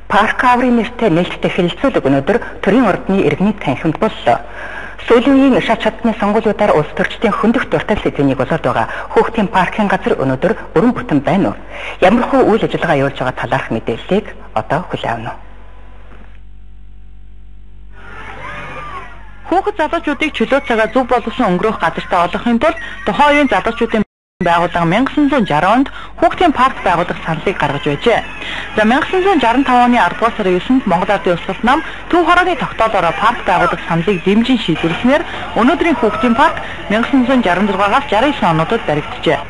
Парк аврын нэртэй нээлттэй хэлэлцүүлэг өнөөдөр төрийн ордны иргэний танхимд боллоо. Сүүлийн үеийн шат чадны сонгуулиудаар улс төрчдийн хөндөх дуртай сэдвийг болоод байгаа хүүхдийн паркын газар өнөөдөр бүрэн бүтэн байна уу? Ямархуу үйл ажиллагаа явуулж байгаа талаарх мэдээллийг одоо хүлээн авна. Хүүхэд залуучуудыг чөлөө цагаа зөв боловсон өнгөрөх газартаа олохын тулд тухайн үеийн залуучуудын байгууллага 1960 онд хүүхдийн парк байгуулах саналыг гаргаж байжээ. За 1965 оны 10 дугаар сарын 9-нд Монгол Ардын Улс нам төв хорооны тогтоолоор парк байгуулах саналыг дэмжин шийдвэрлснээр өнөөдрийн хүүхдийн парк 1966-аас 69 онуудад баригджээ.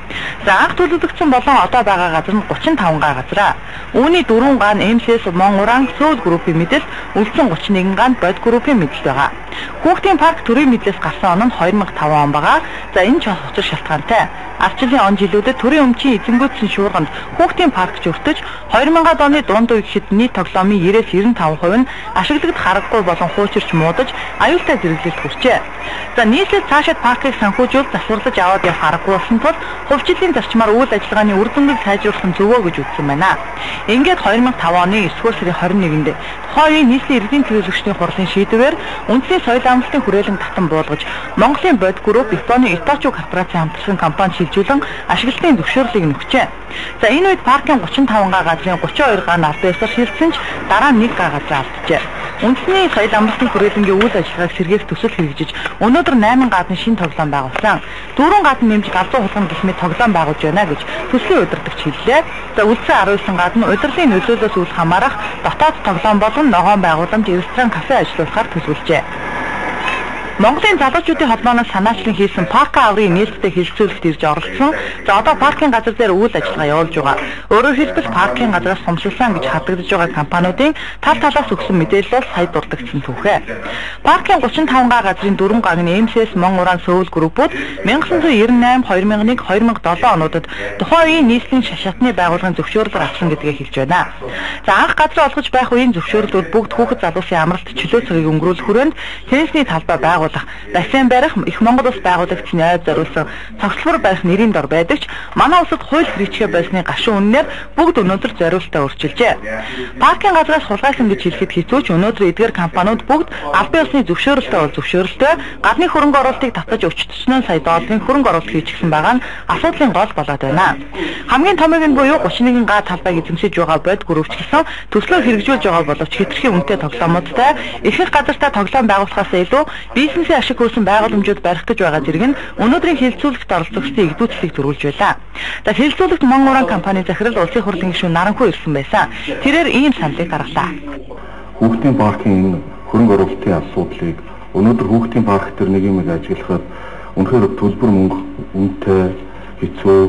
За анх төлөвлөгдсөн болон одоо байгаа газар нь 35 га газраа. Үүний 4 га нь МСС Монгоран Сөүл группийн мэдэл, үлдсэн 31 га нь Бод группийн мэдэл байгаа. Хүүхдийн парк төрийн мэдлээс гарсан он нь 2005 он байгаа. За энэ ч учир шалтгаантай. Ардчлалын он жилүүдэд төрийн өмчийн эзэмгүүдсэн шуурганд хүүхдийн парк зөртөж 2000-ад оны дунд үе гэхэд нийт тоглоомын 90-95% нь ашиглагдах харагдахгүй болон хуучирч муудаж аюултай зэрэглэлд хүрчээ. За нийслэл цаашид паркыг санхүүжүүлж засварлаж аваад явах аргагүй болсон тул хувьчиллийн зарчмаар үйл ажиллагааны үр дүнгийг сайжруулах нь зөвөө гэж үзсэн байна. Ингээд 2005 оны 9 сарын 21-нд тухайн нийслэлийн иргэдийн төлөөлөгчдийн хурлын шийдвэрээр үндэсний соёл амралтын хүрээлэн татан буулгаж Монголын Бод групп Японы Иточи корпорацийн хамтлагийн компани шилжүүлэн ашиглалтын зөвшөөрлийг нөгчээ. За энэ үед паркын 35 га газрын 32 га нь албаасаар шилжсэн ч дараа нь 1 га газар алджээ. Үндэсний соёл амралтын хүрээлэнгийн үйл ажиллагааг сэргээх төсөл хэрэгжиж өнөөдөр 8 гадны шинэ тоглоом байгуулсан. 4 гад нь нэмж галзуу хулган гисмэд тоглоом байгуулж байна гэж төслийн удирдагч хэллээ. За үлдсэн 19 гад нь удирдлын нөлөөллөөс үл хамаарах дотоод тоглоом болон ногоон байгууламж, ресторан, кафе ажиллуулахаар төлөвлөжээ. Монголын залуучуудын холбооноос санаачлан хийсэн парк аврын нээлттэй хэлэлцүүлэлт ирж оролцсон. За одоо паркын газар дээр үйл ажиллагаа явуулж байгаа. Өөрөөр хэлбэл паркын газраас сумсгалсан гэж хадгалж байгаа компаниудын тал талаас өгсөн мэдээлэлээс сая дурддагдсан түүхээ. Паркын 35 га газрын 4 гаг нь МСС Монгоран Сөүл группууд 1998, 2001, 2007 онуудад тухайн үеийн нийслэлийн шатны байгууллагын зөвшөөрлөөр авсан гэдгээ хэлж байна. За анх газар олгож байх үеийн зөвшөөрлүүд бүгд хүүхэд залуусын амралт чөлөө цагийг өнгөрүүлэх хүрээнд теннисний талбай бассейн барих, их Монгол улс байгуулагчны айд зориулсан цогцлбор барих нэрийн дор байдаг ч манай улсад хууль хэрэгжихээ байсны гашуун үнээр бүгд өнөөдөр зориулалтаа өөрчилжээ. Паркын газраас хулгайсан гэж хэлэхэд хэцүү ч өнөөдөр эдгээр компаниуд бүгд албан ёсны зөвшөөрөлтөй бол зөвшөөрөлтөй гадны хөрөнгө оруулалтыг татаж $40 сая долларын хөрөнгө оруулалт хийчихсэн байгаа нь асуудлын гол болоод байна. Хамгийн томыг нь буюу 31 га талбайг эзэмшиж байгаа Бод группч гэсэн төслөө хэрэгжүүлж байгаа боловч хэтэрхий үнэтэй тоглоомуудтай ихэнх газартаа тоглоом байгуулахаас илүү бизнесийн ашиг хөрсөн байгууламжууд барих гэж байгаа зэрэг нь өнөөдрийн хэлэлцүүлэгт оролцогчдын игдүүцлийг төрүүлж байлаа. За хэлэлцүүлэгт Монгоран компани захирал улсын хурлын гишүүн Наранхуу ирсэн байсан. Тэрээр ийм саналыг гаргалаа. Хүүхдийн паркын хөрөнгө оруулалтын асуудлыг өнөөдөр хүүхдийн парк дээр нэг юм ажиглахад үнэхээр төлбөр мөнгө үнэтэй хэцүү.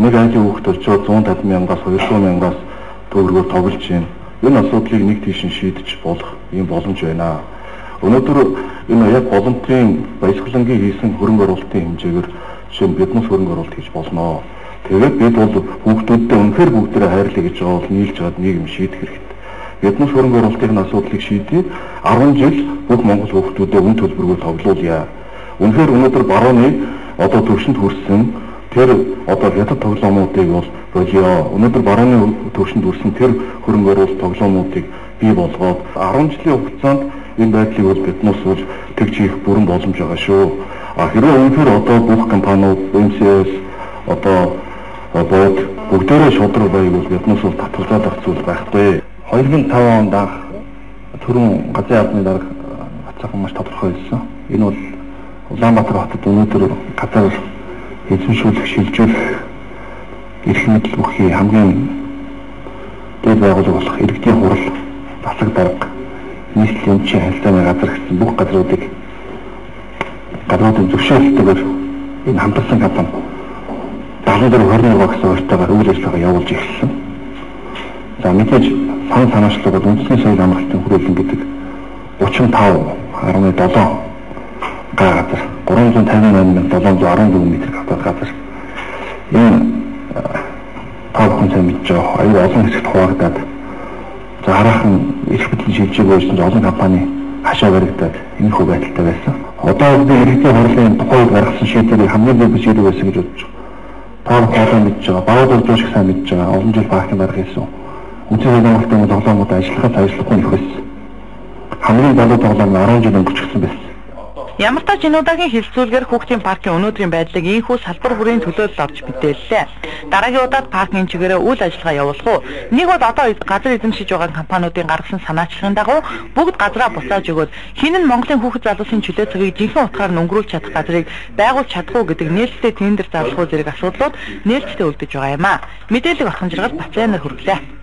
Нэг айлын хүүхэд очоод 150 мянгаас 200 мянгаас төгрөгөөр тоглож байна. Энэ асуудлыг нэг тийш шийдэж болох юм боломж байна. Өнөөдөр энэ яг боломжийн баясгалангийн хийсэн хөрөнгө оруулалтын хэмжээгээр жишээ нь биднес хөрөнгө оруулалт хийж болно. Тэгээд бид бол хүүхдүүдтэй үнэхээр бүгдээрээ хайрлаа гэж байгаа бол нийлж чад нийгэм шийдэх хэрэгтэй. Биднес хөрөнгө оруулалтын асуудлыг шийдээд 10 жил бүх монгол хүүхдүүдэд үн төлбөрөөр тоглуулъя. Үнэхээр өнөөдөр барууны одоо төвшөнд хүрсэн тэр одоо хятад тоглоомуудыг бол болио. Өнөөдөр барууны төвшөнд хүрсэн тэр хөрөнгө оруулалт тоглоомуудыг бий болгоод 10 жилийн хугацаанд энэ байдлыг бол биднээс бол тэгж хийх бүрэн боломж байгаа шүү. Хэрвээ үнэхээр одоо бүх компаниуд МСС одоо Бод бүгдээрээ шудраг байг бол биднээс бол татварлаад авах зүйл байхгүй. 2005 онд анх түрүүн газрын албаны дарга хацаахан маш тодорхой хэлсэн. Энэ бол Улаанбаатар хотод өнөөдөр газар эзэмшүүлэх, шилжүүлэх эрх мэдэл бүхий хамгийн дэд байгууллага болох иргэдийн хурал засаг дарга нийслэлийн өмчийн харилцааны газар гэсэн бүх газруудыг гадаадын зөвшөөрлөлтөөр энэ хамтарсан компани 74-21 гэсэн өөртөөр үйл ажиллагаа явуулж эхэлсэн. За мэдээж санаачлалууд үндэсний соёл амралтын хүрээлэн гэдэг 35.7 га газар 358,714 м² газар энэ таахан сайн мэдж байгаа аюул олон хэсэгт хуваагдаад за хараахан эрх мэдлийн шилжээг өөрчлөж олон компани хашаа баригдаад энэ хөө байдалтай байсан. Одоо бид иргэдийн хурлын тухайд гаргасан шийдвэрийг хамгийн дэд шийдвэр байсан гэж бодож байгаа. Таахан мэдж байгаа, багад болж шиг сайн мэдж байгаа олон жил паркын дарга хийсэн Үнэхээр байгууллагын тоглоомууд ажиллахад ажиллахгүй нөхөс. Хамгийн болоод тоглоом 10 жил өнгөрчихсөн байсан. Ямар ч энэ удаагийн хилцүүлгээр хүүхдийн паркын өнөөдрийн байдлыг ийхүү салбар бүрийн төлөөлөл авч мэдээллээ. Дараагийн удаад паркын чигээрээ үйл ажиллагаа явуулах уу? Нэг бол одоо газар эзэмшиж байгаа компаниудын гаргасан санаачлагын дагуу бүгд газраа буцааж өгөөд хин нь Монголын хүүхэд залуусын чөлөө цагийг жинхэнэ утгаар нь өнгөрүүлж чадах газрыг байгуулж чадах уу гэдэг нээлттэй тендер зарлах уу зэрэг асуудлууд нээлттэй үлдэж байгаа юм а. Мэдээлэл орхон жиргал Бацаанаар хүргэлээ.